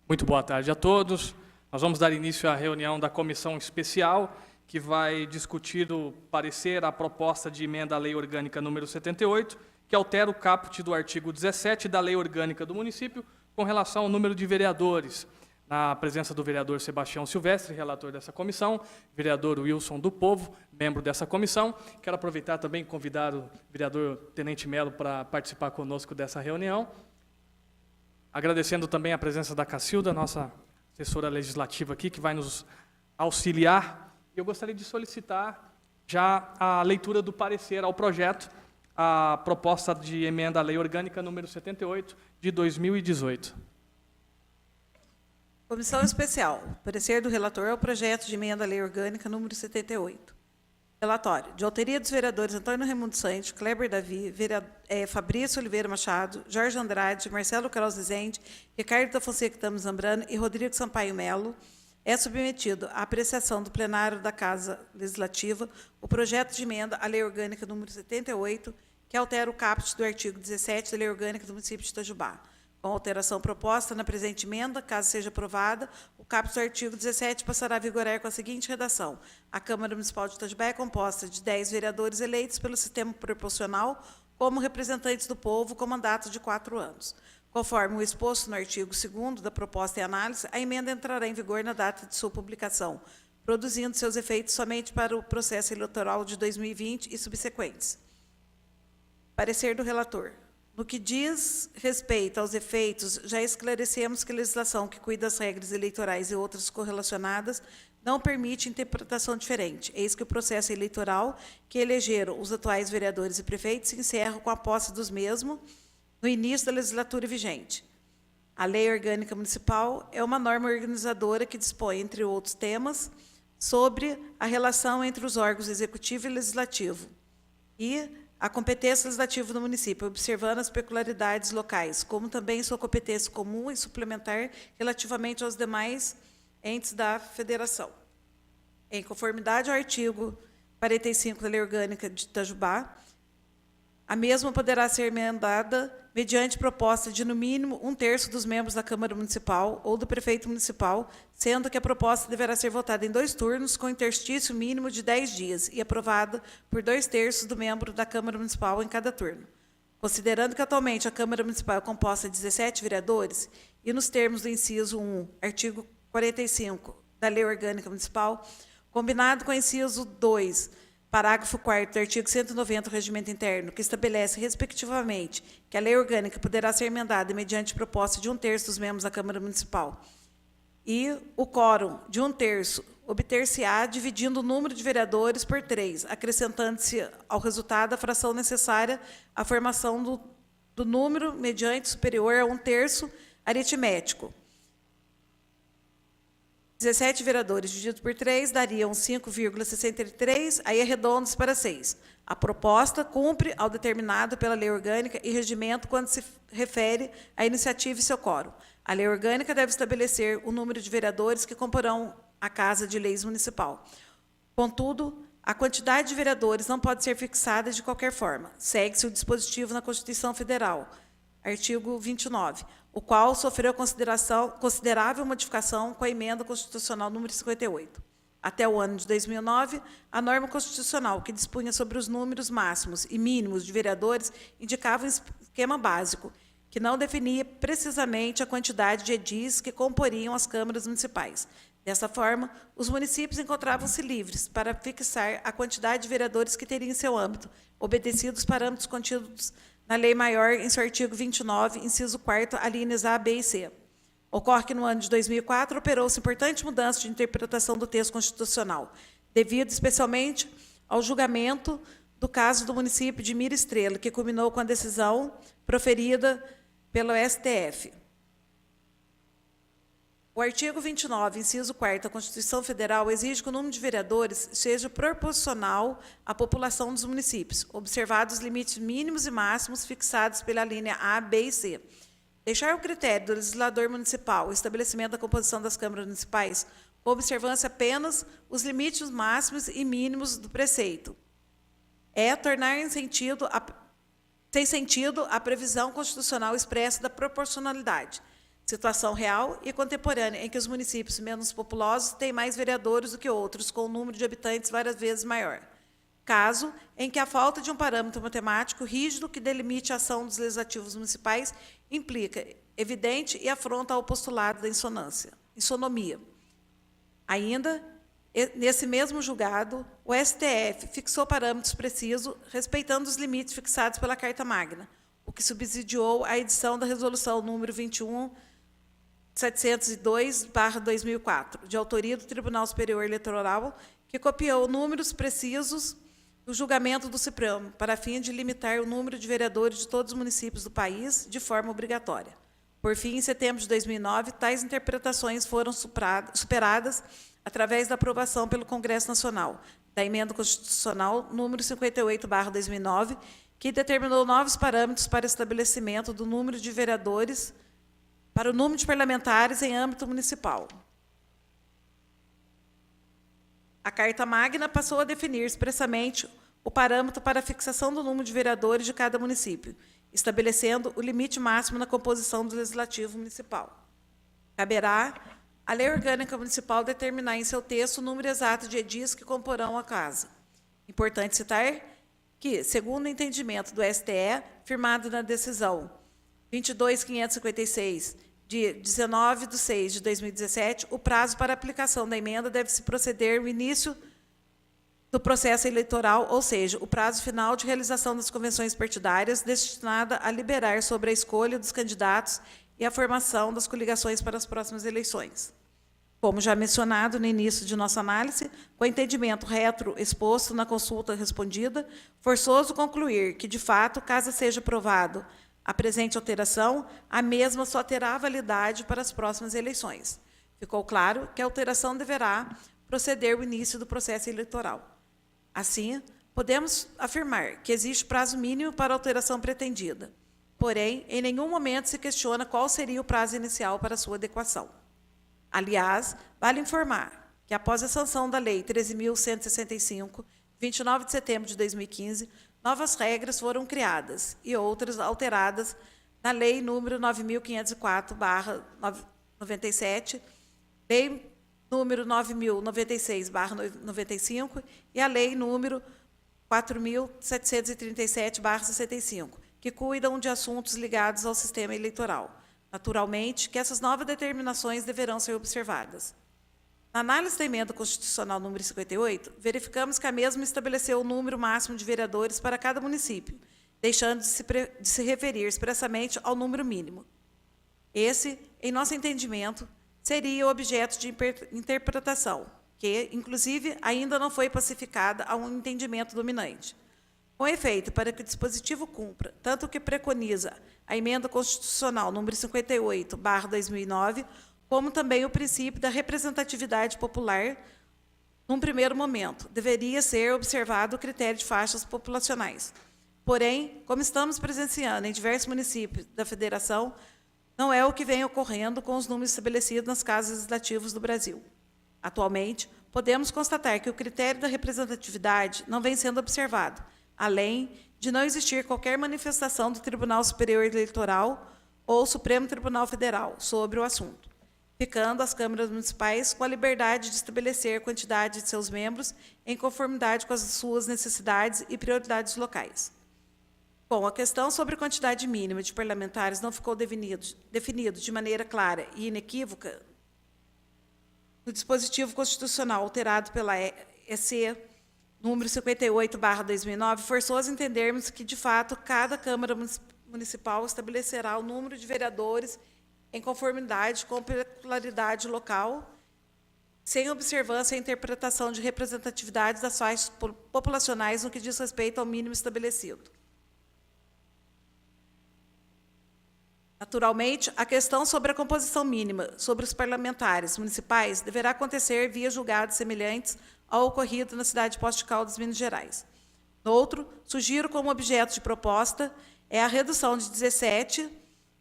Muito boa tarde a todos. Nós vamos dar início à reunião da comissão especial, que vai discutir o parecer à proposta de emenda à Lei Orgânica número 78, que altera o caput do artigo 17 da Lei Orgânica do município com relação ao número de vereadores. Na presença do vereador Sebastião Silvestre, relator dessa comissão, vereador Wilson do Povo, membro dessa comissão. Quero aproveitar também e convidar o vereador Tenente Melo para participar conosco dessa reunião. Agradecendo também a presença da Cacilda, nossa assessora legislativa aqui, que vai nos auxiliar. Eu gostaria de solicitar já a leitura do parecer ao projeto, a proposta de emenda à Lei Orgânica número 78, de 2018. Comissão Especial. Parecer do relator ao projeto de emenda à Lei Orgânica número 78. Relatório. De autoria dos vereadores Antônio Raimundo Santos, Kleber Davi, Fabrício Oliveira Machado, Jorge Andrade, Marcelo Kraus Rezende, Ricardo da Fonseca Tamo Zambrano e Rodrigo Sampaio Melo, é submetido à apreciação do plenário da Casa Legislativa o projeto de emenda à Lei Orgânica número 78, que altera o caput do artigo 17 da Lei Orgânica do município de Itajubá. Com a alteração proposta na presente emenda, caso seja aprovada, o caput do artigo 17 passará a vigorar com a seguinte redação. A Câmara Municipal de Itajubá é composta de 10 vereadores eleitos pelo sistema proporcional como representantes do povo com mandato de 4 anos. Conforme o exposto no artigo 2º da proposta em análise, a emenda entrará em vigor na data de sua publicação, produzindo seus efeitos somente para o processo eleitoral de 2020 e subsequentes. Parecer do relator. No que diz respeito aos efeitos, já esclarecemos que a legislação que cuida das regras eleitorais e outras correlacionadas não permite interpretação diferente. Eis que o processo eleitoral que elegeram os atuais vereadores e prefeitos se encerra com a posse dos mesmos no início da legislatura vigente. A Lei Orgânica Municipal é uma norma organizadora que dispõe, entre outros temas, sobre a relação entre os órgãos executivo e legislativo e a competência legislativa do município, observando as peculiaridades locais, como também sua competência comum e suplementar relativamente aos demais entes da federação. Em conformidade ao artigo 45 da Lei Orgânica de Itajubá, a mesma poderá ser emendada mediante proposta de, no mínimo, 1/3 dos membros da Câmara Municipal ou do prefeito municipal, sendo que a proposta deverá ser votada em 2 turnos, com interstício mínimo de 10 dias, e aprovada por 2/3 do membro da Câmara Municipal em cada turno. Considerando que atualmente a Câmara Municipal é composta de 17 vereadores, e nos termos do inciso 1, artigo 45 da Lei Orgânica Municipal, combinado com o inciso 2, parágrafo 4º do artigo 190 do Regimento Interno, que estabelece, respectivamente, que a lei orgânica poderá ser emendada mediante proposta de 1/3 dos membros da Câmara Municipal, e o quórum de 1/3 obter-se-á dividindo o número de vereadores por 3, acrescentando-se ao resultado a fração necessária à formação do número mediante superior a 1/3 aritmético. 17 vereadores divididos por 3 dariam 5,63, aí arredondos para 6. A proposta cumpre ao determinado pela lei orgânica e regimento quando se refere à iniciativa e seu quórum. A lei orgânica deve estabelecer o número de vereadores que comporão a Casa de Leis Municipal. Contudo, a quantidade de vereadores não pode ser fixada de qualquer forma. Segue-se o dispositivo na Constituição Federal, artigo 29, o qual sofreu considerável modificação com a emenda constitucional número 58. Até o ano de 2009, a norma constitucional que dispunha sobre os números máximos e mínimos de vereadores indicava um esquema básico, que não definia precisamente a quantidade de edis que comporiam as câmaras municipais. Dessa forma, os municípios encontravam-se livres para fixar a quantidade de vereadores que teriam em seu âmbito, obedecidos os parâmetros contidos na Lei Maior, em seu artigo 29, inciso 4º, alíneas A, B e C. Ocorre que, no ano de 2004, operou-se importante mudança de interpretação do texto constitucional, devido especialmente ao julgamento do caso do município de Mira Estrela, que culminou com a decisão proferida pelo STF. O artigo 29, inciso 4º da Constituição Federal exige que o número de vereadores seja proporcional à população dos municípios, observados os limites mínimos e máximos fixados pela linha A, B e C. Deixar o critério do legislador municipal o estabelecimento da composição das câmaras municipais, com observância apenas os limites máximos e mínimos do preceito, é tornar sem sentido a previsão constitucional expressa da proporcionalidade. situação real e contemporânea, em que os municípios menos populosos têm mais vereadores do que outros, com um número de habitantes várias vezes maior. Caso em que a falta de um parâmetro matemático rígido que delimite a ação dos legislativos municipais implica evidente e afronta ao postulado da isonomia. Ainda, nesse mesmo julgado, o STF fixou parâmetros precisos, respeitando os limites fixados pela Carta Magna, o que subsidiou a edição da Resolução número 21.702/2004, de autoria do Tribunal Superior Eleitoral, que copiou números precisos do julgamento do Supremo, para fim de limitar o número de vereadores de todos os municípios do país de forma obrigatória. Por fim, em setembro de 2009, tais interpretações foram superadas através da aprovação pelo Congresso Nacional da Emenda Constitucional número 58/2009, que determinou novos parâmetros para estabelecimento do número de vereadores para o número de parlamentares em âmbito municipal. A Carta Magna passou a definir expressamente o parâmetro para a fixação do número de vereadores de cada município, estabelecendo o limite máximo na composição do Legislativo Municipal. Caberá à Lei Orgânica Municipal determinar em seu texto o número exato de edis que comporão a casa. Importante citar que, segundo o entendimento do STE, firmado na decisão 22.556, de 19/6/2017, o prazo para aplicação da emenda deve-se proceder no início do processo eleitoral, ou seja, o prazo final de realização das convenções partidárias destinada a liberar sobre a escolha dos candidatos e a formação das coligações para as próximas eleições. Como já mencionado no início de nossa análise, com o entendimento retro exposto na consulta respondida, forçoso concluir que, de fato, caso seja aprovado a presente alteração, a mesma só terá validade para as próximas eleições. Ficou claro que a alteração deverá proceder ao início do processo eleitoral. Assim, podemos afirmar que existe prazo mínimo para a alteração pretendida. Porém, em nenhum momento se questiona qual seria o prazo inicial para sua adequação. Aliás, vale informar que, após a sanção da Lei 13.165, 29 de setembro de 2015, novas regras foram criadas e outras alteradas na Lei número 9.504/97, Lei número 9.096/95 e a Lei número 4.737/65, que cuidam de assuntos ligados ao sistema eleitoral. Naturalmente, que essas novas determinações deverão ser observadas. Na análise da Emenda Constitucional número 58, verificamos que a mesma estabeleceu o número máximo de vereadores para cada município, deixando de se referir expressamente ao número mínimo. Esse, em nosso entendimento, seria o objeto de interpretação, que, inclusive, ainda não foi pacificada a um entendimento dominante. Com efeito, para que o dispositivo cumpra tanto o que preconiza a Emenda Constitucional número 58/2009, como também o princípio da representatividade popular, num primeiro momento, deveria ser observado o critério de faixas populacionais. Porém, como estamos presenciando em diversos municípios da Federação, não é o que vem ocorrendo com os números estabelecidos nas casas legislativas do Brasil. Atualmente, podemos constatar que o critério da representatividade não vem sendo observado, além de não existir qualquer manifestação do Tribunal Superior Eleitoral ou Supremo Tribunal Federal sobre o assunto, ficando as câmaras municipais com a liberdade de estabelecer a quantidade de seus membros em conformidade com as suas necessidades e prioridades locais. Bom, a questão sobre a quantidade mínima de parlamentares não ficou definido de maneira clara e inequívoca no dispositivo constitucional alterado pela EC número 58/2009, forçoso entendermos que, de fato, cada Câmara Municipal estabelecerá o número de vereadores em conformidade com a peculiaridade local, sem observância e interpretação de representatividade das faixas populacionais no que diz respeito ao mínimo estabelecido. Naturalmente, a questão sobre a composição mínima sobre os parlamentares municipais deverá acontecer via julgados semelhantes ao ocorrido na cidade de Poços de Caldas, Minas Gerais. No outro, sugiro como objeto de proposta é a redução de 17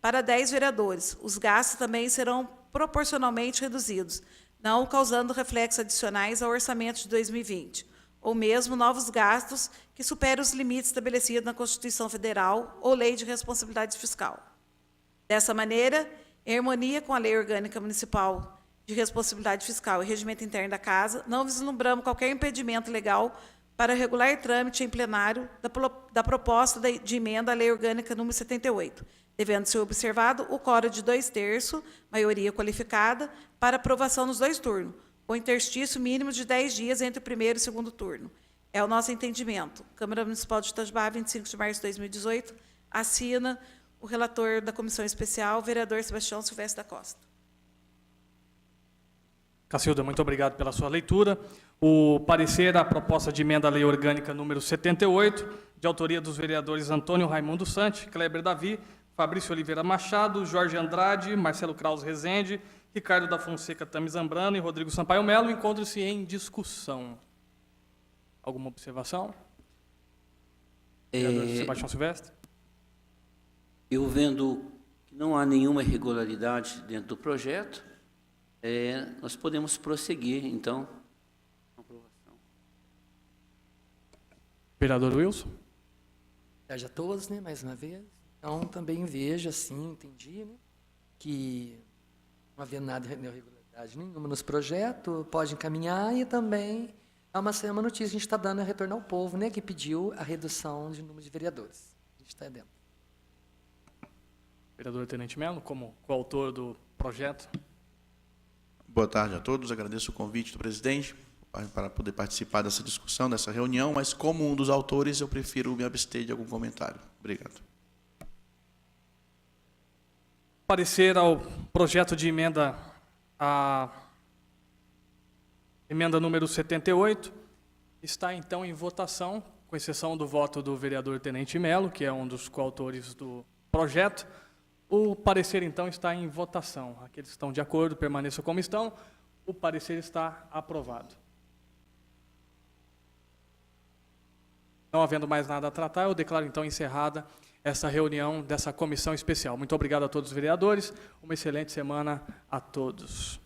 para 10 vereadores. Os gastos também serão proporcionalmente reduzidos, não causando reflexos adicionais ao orçamento de 2020, ou mesmo novos gastos que superem os limites estabelecidos na Constituição Federal ou Lei de Responsabilidade Fiscal. Dessa maneira, em harmonia com a Lei Orgânica Municipal de Responsabilidade Fiscal e Regimento Interno da Casa, não vislumbramos qualquer impedimento legal para regular trâmite em plenário da proposta de emenda à Lei Orgânica número 78, devendo ser observado o quórum de 2/3, maioria qualificada, para aprovação nos 2 turnos, com interstício mínimo de 10 dias entre o primeiro e o segundo turno. É o nosso entendimento. Câmara Municipal de Itajubá, 25 de março de 2018, assina o relator da Comissão Especial, o vereador Sebastião Silvestre da Costa. Cacilda, muito obrigado pela sua leitura. O parecer à proposta de emenda à Lei Orgânica número 78, de autoria dos vereadores Antônio Raimundo Santi, Kleber Davi, Fabrício Oliveira Machado, Jorge Andrade, Marcelo Kraus Rezende, Ricardo da Fonseca Tami Zambrano e Rodrigo Sampaio Melo, encontra-se em discussão. Alguma observação? Vereador Sebastião Silvestre? Eu vendo que não há nenhuma irregularidade dentro do projeto, nós podemos prosseguir, então, com a aprovação. Vereador Wilson? Boa tarde a todos, né, mais uma vez. Então, também vejo, assim, entendi, né, que não havia nada de irregularidade nenhuma nos projetos, pode encaminhar e também há uma notícia, a gente está dando retorno ao povo, né, que pediu a redução de número de vereadores. A gente está dentro. Vereador Tenente Melo, como coautor do projeto. Boa tarde a todos, agradeço o convite do presidente para poder participar dessa discussão, dessa reunião, mas como um dos autores, eu prefiro me abster de algum comentário. Obrigado. Parecer ao projeto de emenda à emenda número 78, está então em votação, com exceção do voto do vereador Tenente Melo, que é um dos coautores do projeto. O parecer, então, está em votação. Aqueles que estão de acordo, permaneçam como estão. O parecer está aprovado. Não havendo mais nada a tratar, eu declaro, então, encerrada essa reunião dessa comissão especial. Muito obrigado a todos os vereadores. Uma excelente semana a todos.